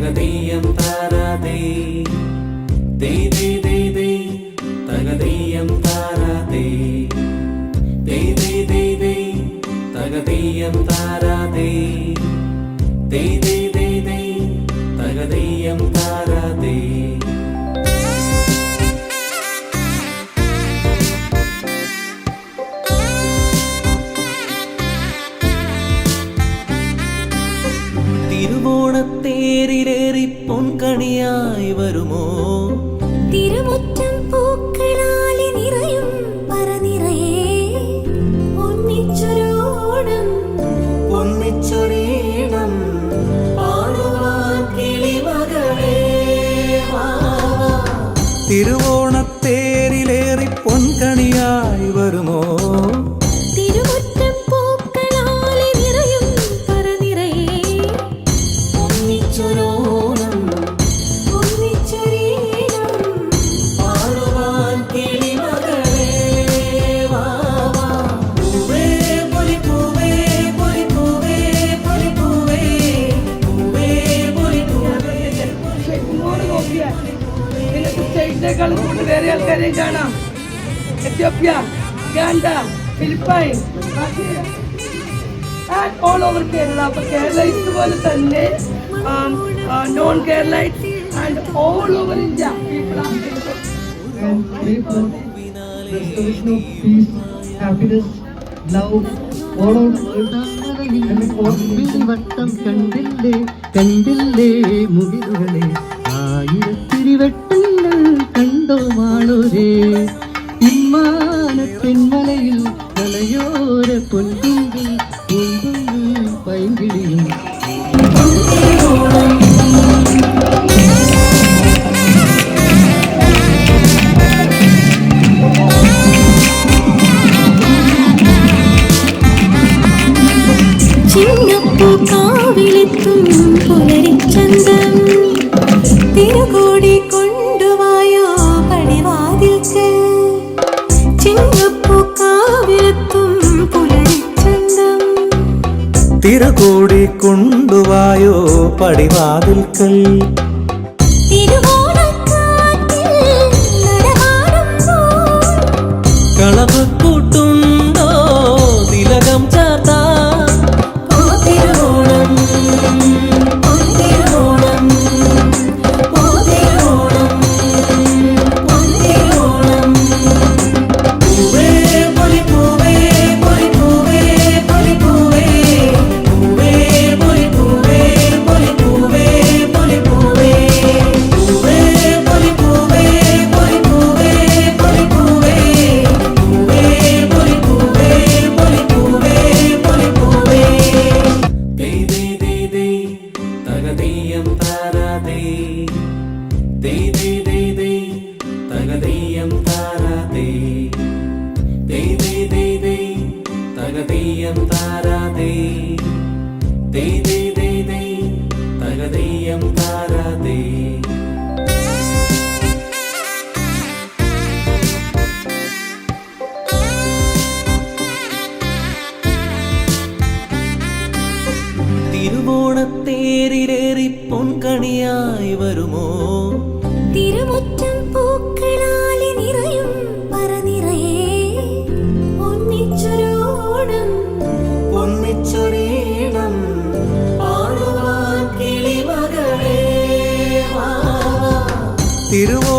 തകതീയം താരാതേ ദേ ദേ ദേ ദേ തകതീയം താരാതേ ദേ ദേ ദേ ദേ തകതീയം താരാതേ ദേ ദേ ദേ ദേ തകതീയം താരാതേ. തിരുവോണത്തേരിലേറി പൊൻകണിയായി വരുമോ തിരുമുറ്റം പൂക്കളാലെ നിറയും പറനിറയെ ഒന്നിച്ചൊരോണം ഒന്നിച്ചൊരീണം പാടുവാൻ കിളിമകളേ വാ. തിരുവോണത്തേരിലേറി പൊൻകണിയായി വരുമോ തിരുമുറ്റം പൂക്കളാലെ നിറയും പറനിറയെ ഒന്നിച്ചൊരോണം ഒന്നിച്ചൊരീണം പാടുവാൻ കിളിമകളേ വാ വാ. പൂവേ പൊലിപ്പൂവേ പൊലിപ്പൂവേ പൊലിപ്പൂവേ പൂവേ പൊലിപ്പൂവേ. ഇങ്ങോട്ട് നോക്കിയാൽ നിങ്ങൾക്ക് സ്റ്റേറ്റിനേക്കാൾ കൂടുതൽ വേറെ ആൾക്കാരെ കാണാം. Ethiopia, Uganda, Philippine and all over Kerala. അപ്പോൾ കേരള ഇതുപോലെ തന്നെ non Keralite and all over India people are and pray for restoration of peace, happiness, love all over the world. വട്ടം കണ്ടില്ലേ കണ്ടില്ലേ മുകിലുകളെ ആയിരത്തിരിവട്ടങ്ങൾ കണ്ടോ മാളൂരേ ഇമ്മാനത്തെന്മലയിൽ മലയോര പൊൻകുങ്കിൽ പൂങ്കുങ്കിൽ പൈങ്കിളിയും ചിങ്ങപ്പൂക്കാവിലെത്തും പുലരിച്ചന്തം തിരുകോടി കൊണ്ടുവായോ പടിവാതിൽക്ക് ചിങ്ങപ്പൂക്കാവിലെത്തും പുലരിച്ചന്തം തിരുകോടി കൊണ്ടുവായോ പടിവാതിൽക്കൽ തിരുവോണക്കാറ്റിൽ നടമാടുമ്പോൾ കളവ് കൂട്ടുണ്ടോ തിലകം ചാർത്താ തിരുവോണം തിരുവോണം തിരുവോണം തിരുവോണം പൂവേ പൊലിപ്പൂവേ പൊലിപ്പൂവേ പൊലിപ്പൂവേ പൂവേ പൊലിപ്പൂവേ പൊലിപ്പൂവേ പൊലിപ്പൂവേ പൂവേ പൊലിപ്പൂവേ പൊലിപ്പൂവേ പൊലിപ്പൂവേ പൂവേ പൊലിപ്പൂവേ പൊലിപ്പൂവേ പൊലിപ്പൂവേ. ദേ ദേ ദേ ദേ തകതീയം താരാതേ ദേ ദേ ദേ ദേ തകതീയം താരാതേ ദേ ദേ ദേ ദേ തകതീയം താരാതേ ദേ ദേ ദേ ദേ തകതീയം താരാതേ. തിരുവോണത്തേരിലേറി പൊൻകണിയായി വരുമോ തിരുമുറ്റം പൂക്കളാലെ നിറയും പറനിറയെ ഒന്നിച്ചൊരോണം ഒന്നിച്ചൊരീണം പാടുവാൻ കിളിമകളേ വാ വാ. തിരുവോ